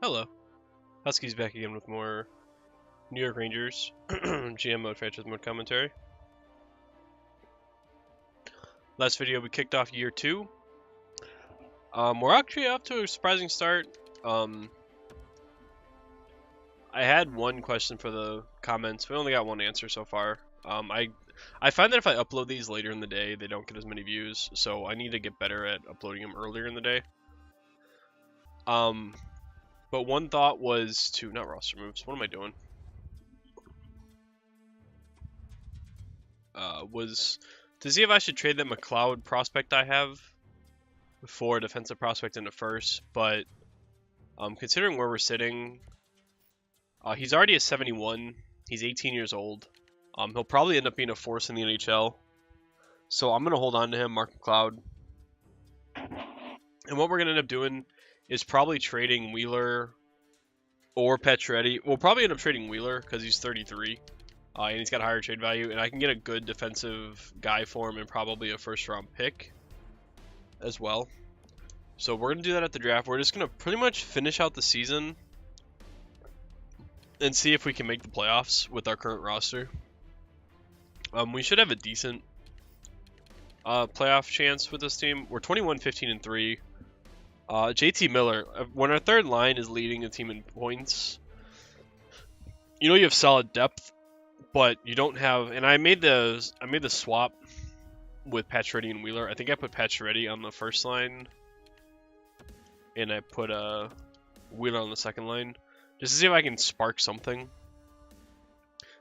Hello. Huskies back again with more New York Rangers GM mode franchise mode commentary. Last video we kicked off year 2. We're actually off to a surprising start. I had one question for the comments. We only got one answer so far. I find that if I upload these later in the day, they don't get as many views, so I need to get better at uploading them earlier in the day. But one thought was to, not roster moves, what am I doing? Was to see if I should trade that McLeod prospect I have for a defensive prospect in the first, but considering where we're sitting, he's already a 71, he's 18 years old, he'll probably end up being a force in the NHL, so I'm going to hold on to him, Mark McLeod, and what we're going to end up doing is probably trading Wheeler or Pacioretty. We'll probably end up trading Wheeler because he's 33. And he's got a higher trade value, and I can get a good defensive guy for him and probably a first-round pick as well. So we're going to do that at the draft. We're just going to pretty much finish out the season and see if we can make the playoffs with our current roster. We should have a decent playoff chance with this team. We're 21-15-3. JT Miller, when our third line is leading the team in points, you have solid depth. But you don't have, and I made the swap with Pacioretty and Wheeler. I think I put Pacioretty on the first line, and I put Wheeler on the second line, just to see if I can spark something,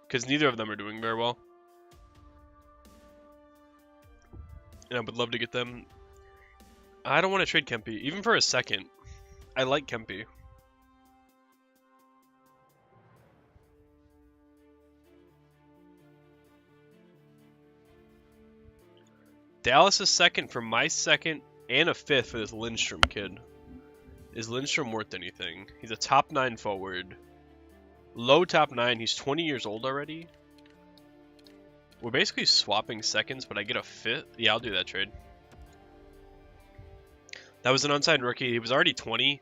because neither of them are doing very well, and I would love to get them. I don't want to trade Kempe, even for a second. I like Kempe. Dallas is second for my second and a fifth for this Lindstrom kid. Is Lindstrom worth anything? He's a top 9 forward. Low top 9. He's 20 years old already. We're basically swapping seconds, but I get a fifth. Yeah, I'll do that trade. That was an unsigned rookie. He was already 20.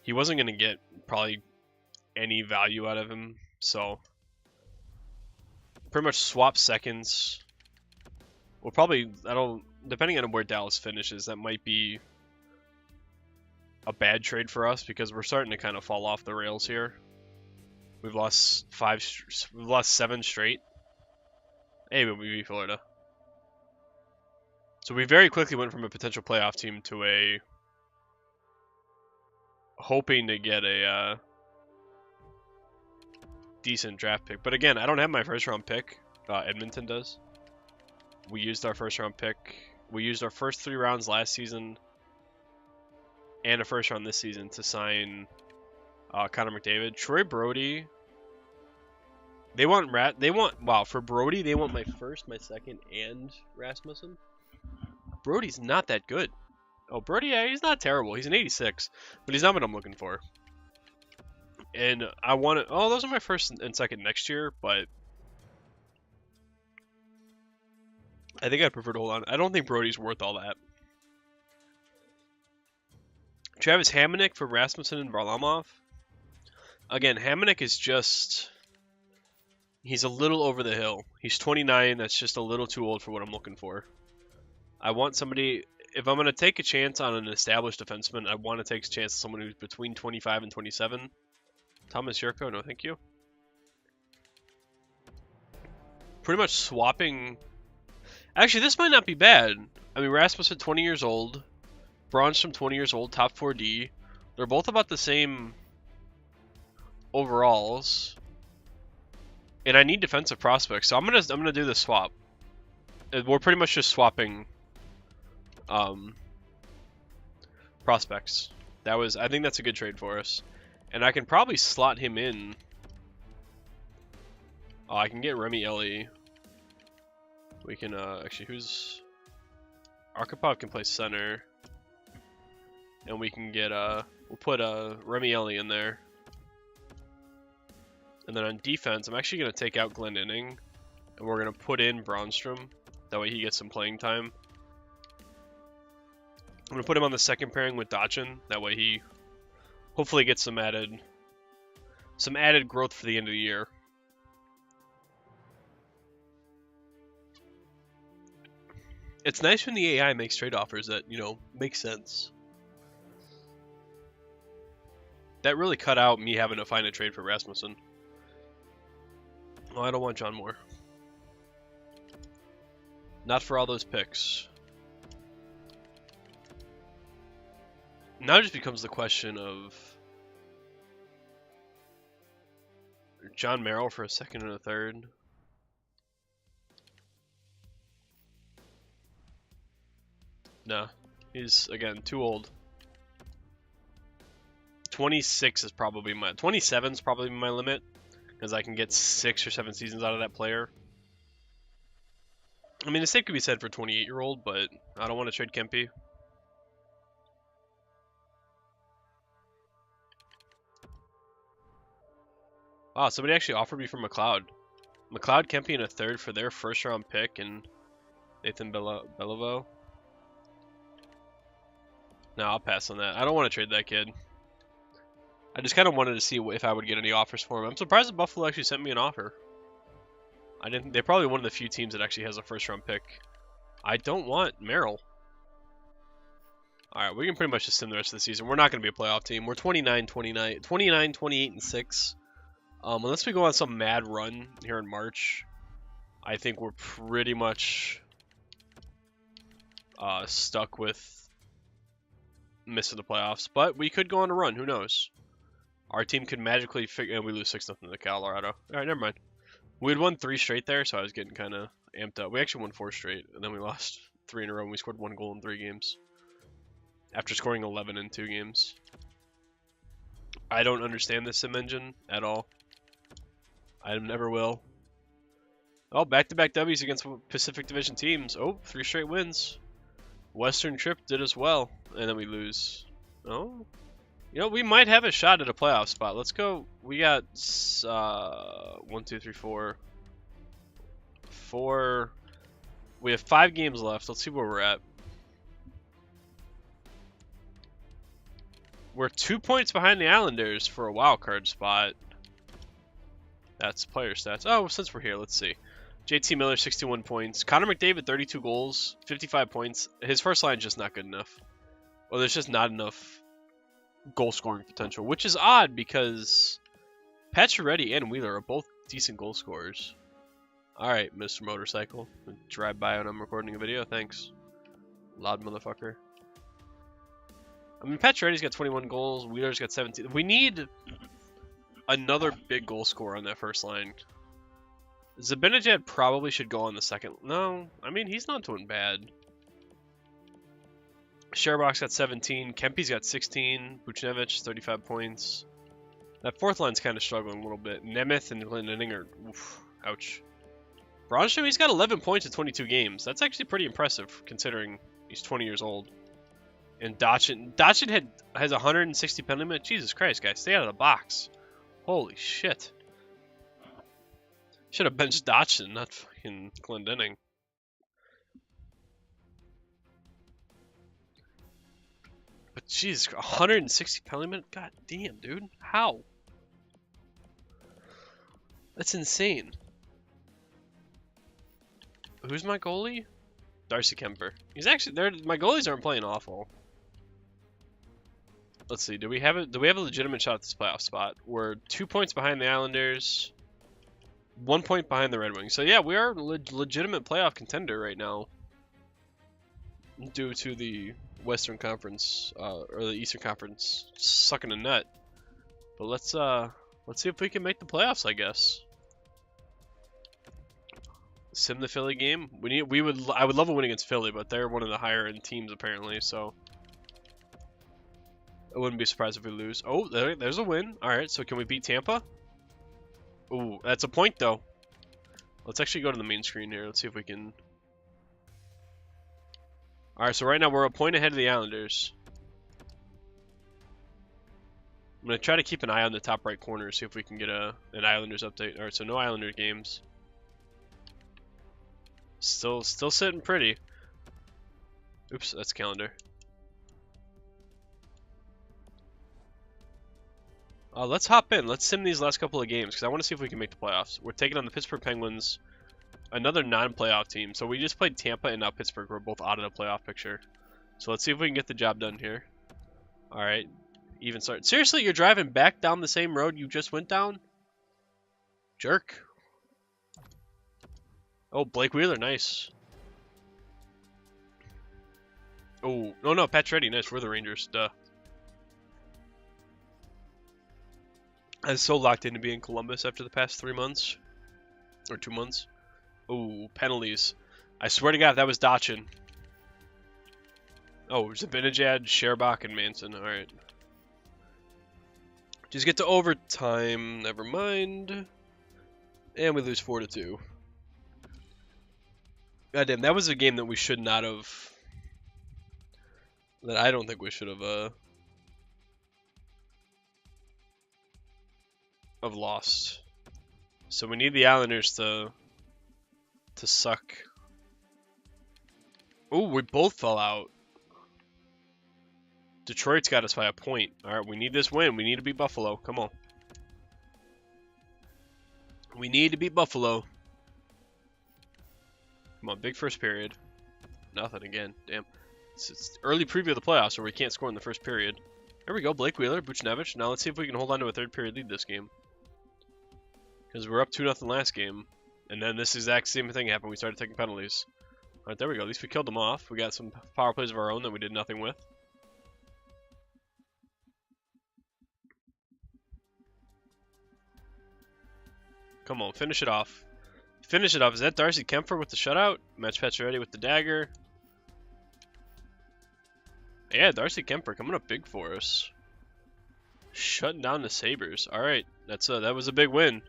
He wasn't going to get probably any value out of him. So, pretty much swap seconds. We'll probably, depending on where Dallas finishes, that might be a bad trade for us because we're starting to kind of fall off the rails here. We've lost 7 straight. Hey, but we beat Florida. So we very quickly went from a potential playoff team to a hoping to get a decent draft pick. But again, I don't have my first round pick. Edmonton does. We used our first round pick. We used our first 3 rounds last season and a first round this season to sign Connor McDavid. Troy Brody. For Brody, they want my first, my second, and Rasmussen. Brody's not that good. Oh, Brody, yeah, he's not terrible. He's an 86, but he's not what I'm looking for. And I want to. Oh, those are my first and second next year, but I think I'd prefer to hold on. I don't think Brody's worth all that. Travis Hamonic for Rasmussen and Varlamov. Again, Hamonic is just... He's a little over the hill. He's 29. That's just a little too old for what I'm looking for. I want somebody... If I'm going to take a chance on an established defenseman, I want to take a chance on someone who's between 25 and 27. Thomas Yurko, no thank you. Pretty much swapping... Actually, this might not be bad. I mean, Rasmussen, 20 years old. Braunstrom, 20 years old, top 4D. They're both about the same overalls. And I need defensive prospects, so I'm gonna do the swap. We're pretty much just swapping prospects. I think that's a good trade for us. And I can probably slot him in. I can get Remy Ellie. We can, actually, Arkhipov can play center. And we can get, we'll put, Remy Ellie in there. And then on defense, I'm actually going to take out Glendening. And we're going to put in Braunstrom. That way he gets some playing time. I'm going to put him on the second pairing with Dachin. That way he hopefully get some added growth for the end of the year. It's nice when the AI makes trade offers that, you know, make sense. That really cut out me having to find a trade for Rasmussen. Oh, I don't want John Moore. Not for all those picks. Now it just becomes the question of John Merrill for a second and a third. Nah, he's, again, too old. 26 is probably my... 27 is probably my limit, because I can get 6 or 7 seasons out of that player. I mean, the same could be said for a 28-year-old, but I don't want to trade Kempe. Wow, somebody actually offered me for McLeod. McLeod, Kempe, and a third for their first-round pick, and Nathan Beliveau. No, I'll pass on that. I don't want to trade that kid. I just kind of wanted to see if I would get any offers for him. I'm surprised that Buffalo actually sent me an offer. I didn't. They're probably one of the few teams that actually has a first-round pick. I don't want Merrill. All right, we can pretty much just sim the rest of the season. We're not going to be a playoff team. We're 29, 28, and 6. Unless we go on some mad run here in March, I think we're pretty much stuck with missing the playoffs. But we could go on a run. Who knows? Our team could magically figure... And we lose 6-0 to Colorado. All right, never mind. We had won 3 straight there, so I was getting kind of amped up. We actually won 4 straight, and then we lost 3 in a row, and we scored 1 goal in 3 games. After scoring 11 in 2 games. I don't understand this sim engine at all. I never will. Oh, back-to-back W's against Pacific Division teams. Oh, 3 straight wins. Western trip did as well, and then we lose. Oh, you know, we might have a shot at a playoff spot. Let's go. We got 1, 2, 3, 4. 4. We have 5 games left. Let's see where we're at. We're 2 points behind the Islanders for a wild card spot. That's player stats. Oh, since we're here, let's see. JT Miller, 61 points. Connor McDavid, 32 goals, 55 points. His first line's just not good enough. Well, there's just not enough goal scoring potential, which is odd because Pacioretty and Wheeler are both decent goal scorers. Alright, Mr. Motorcycle. Drive by when I'm recording a video, thanks. Loud motherfucker. I mean, Pacioretty's got 21 goals, Wheeler's got 17. We need another big goal scorer on that first line. Zibanejad probably should go on the second. No, I mean, he's not doing bad. Sherbock's got 17. Kempe's got 16. Buchnevich, 35 points. That fourth line's kind of struggling a little bit. Nemeth and Glendening are... Oof, ouch. Braunstrom, he's got 11 points in 22 games. That's actually pretty impressive, considering he's 20 years old. And Dotchin has 160 penalty minutes. Jesus Christ, guys, stay out of the box. Holy shit. Should have benched Dotchin, not fucking Glendening. But Jesus, 160 penalty minutes? God damn, dude. How? That's insane. Who's my goalie? Darcy Kemper. He's actually my goalies aren't playing awful. Let's see. Do we have a legitimate shot at this playoff spot? We're 2 points behind the Islanders, 1 point behind the Red Wings. So yeah, we are a legitimate playoff contender right now, due to the Western Conference or the Eastern Conference sucking a nut. But let's see if we can make the playoffs, I guess. Sim the Philly game. I would love a win against Philly, but they're one of the higher end teams apparently, so I wouldn't be surprised if we lose. Oh, there's a win. All right, so can we beat Tampa? Ooh, that's a point though. Let's actually go to the main screen here. Let's see if we can. All right, so right now we're a point ahead of the Islanders. I'm gonna try to keep an eye on the top right corner, see if we can get an Islanders update. All right, so no Islanders games. Still sitting pretty. Oops, that's calendar. Let's hop in. Let's sim these last couple of games because I want to see if we can make the playoffs. We're taking on the Pittsburgh Penguins, another non-playoff team. So we just played Tampa and now Pittsburgh. We're both out of the playoff picture. So let's see if we can get the job done here. All right, even start. Seriously, you're driving back down the same road you just went down? Jerk. Oh, Blake Wheeler, nice. Oh, no, Pacioretty, nice. We're the Rangers, duh. I was so locked into being Columbus after the past 3 months. Or 2 months. Oh, penalties. I swear to God, that was Dachin. Oh, Zibanejad, Sherbach, and Manson. Alright. Just get to overtime. Never mind. And we lose 4-2. Goddamn, that was a game that we should not have... That I don't think we should have lost. So we need the Islanders to suck. Oh, we both fell out. Detroit's got us by a point. Alright, we need this win. We need to beat Buffalo. Come on. We need to beat Buffalo. Come on, big first period. Nothing again. Damn. It's early preview of the playoffs where we can't score in the first period. There we go, Blake Wheeler, Buchnevich. Now let's see if we can hold on to a third period lead this game. Because we're up 2-0 last game. And then this exact same thing happened. We started taking penalties. Alright, there we go. At least we killed them off. We got some power plays of our own that we did nothing with. Come on, finish it off. Finish it off. Is that Darcy Kempfer with the shutout? Match Pacioretty with the dagger. Yeah, Darcy Kemper coming up big for us. Shutting down the Sabres. Alright, that was a big win.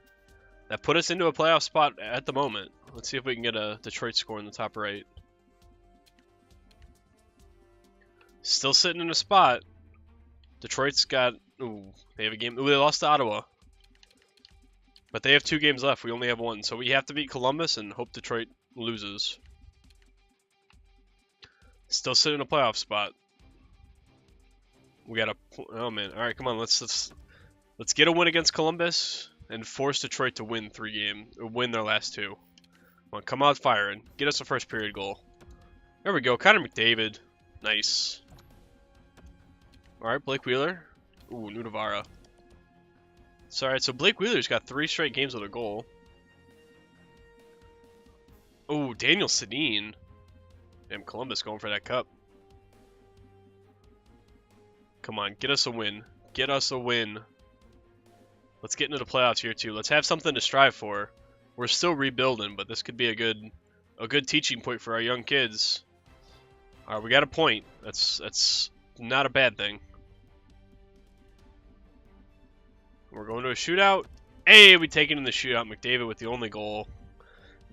That put us into a playoff spot at the moment. Let's see if we can get a Detroit score in the top right. Still sitting in a spot. Detroit's got... Ooh, they have a game... Ooh, they lost to Ottawa. But they have 2 games left. We only have 1. So we have to beat Columbus and hope Detroit loses. Still sitting in a playoff spot. We got a... Oh, man. All right, come on. Let's get a win against Columbus and force Detroit to win 3 games. Or win their last 2. Come on, come out firing. Get us a first period goal. There we go. Connor McDavid. Nice. All right, Blake Wheeler. Ooh, Nudavara. So, all right, so Blake Wheeler's got 3 straight games with a goal. Ooh, Daniel Sedin. Damn, Columbus going for that cup. Come on, get us a win. Get us a win. Let's get into the playoffs here too. Let's have something to strive for. We're still rebuilding, but this could be a good teaching point for our young kids. All right, we got a point. That's not a bad thing. We're going to a shootout. Hey, we taken in the shootout. McDavid with the only goal.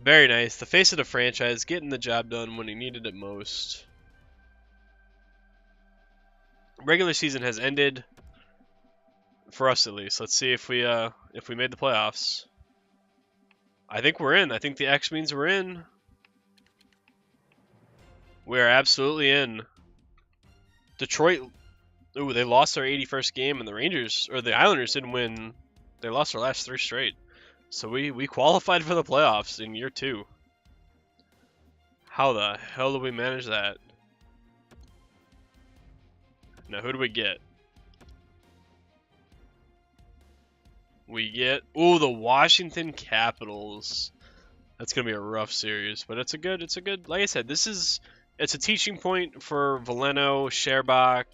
Very nice. The face of the franchise, getting the job done when he needed it most. Regular season has ended, for us at least. Let's see if we made the playoffs. I think we're in. I think the X means we're in. We are absolutely in. Detroit, ooh, they lost their 81st game, and the Rangers, or the Islanders didn't win. They lost their last 3 straight. So we qualified for the playoffs in year 2. How the hell do we manage that? Now, who do we get? We get, ooh, the Washington Capitals. That's gonna be a rough series, but it's a good. Like I said, it's a teaching point for Veleno, Sherbach,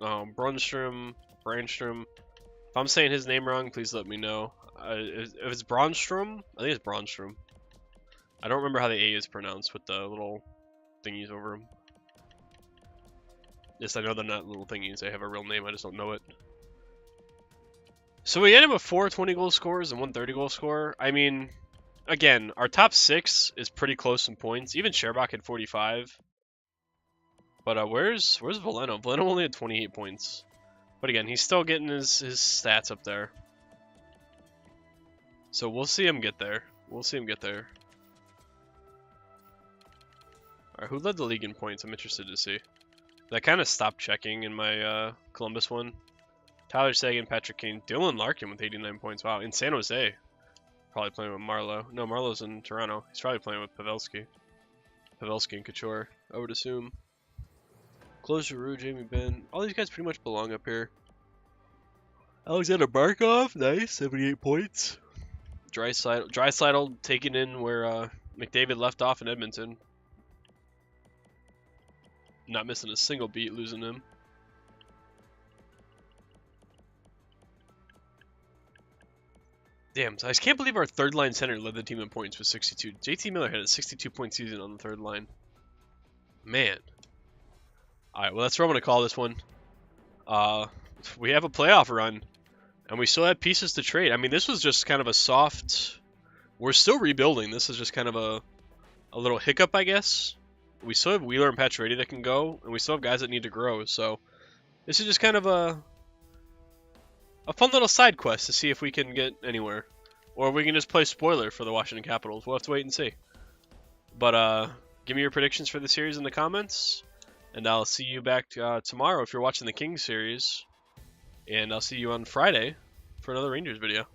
Brunstrom. If I'm saying his name wrong, please let me know. If it's Bronstrom, I think it's Bronstrom. I don't remember how the A is pronounced with the little thingies over them. Yes, I know they're not little thingies. They have a real name. I just don't know it. So we ended with 4 20-goal scorers and 1 30-goal scorer. I mean, again, our top 6 is pretty close in points. Even Sherbach had 45. But where's Veleno? Veleno only had 28 points. But again, he's still getting his stats up there. So we'll see him get there. Alright, who led the league in points? I'm interested to see. I kind of stopped checking in my Columbus one. Tyler Seguin, Patrick Kane, Dylan Larkin with 89 points. Wow, in San Jose. Probably playing with Marlowe. No, Marlowe's in Toronto. He's probably playing with Pavelski. Pavelski and Couture, I would assume. Close Giroux, Jamie Benn. All these guys pretty much belong up here. Alexander Barkov, nice, 78 points. Draisaitl taking in where McDavid left off in Edmonton. Not missing a single beat losing him. Damn, I just can't believe our third line center led the team in points with 62. JT Miller had a 62-point season on the third line. Man. Alright, well that's where I'm going to call this one. We have a playoff run. And we still have pieces to trade. I mean, this was just kind of a soft... We're still rebuilding. This is just kind of a little hiccup, I guess. We still have Wheeler and Pacioretty that can go. And we still have guys that need to grow. So, this is just kind of a fun little side quest to see if we can get anywhere. Or we can just play spoiler for the Washington Capitals. We'll have to wait and see. But, give me your predictions for the series in the comments. And I'll see you back tomorrow if you're watching the Kings series. And I'll see you on Friday for another Rangers video.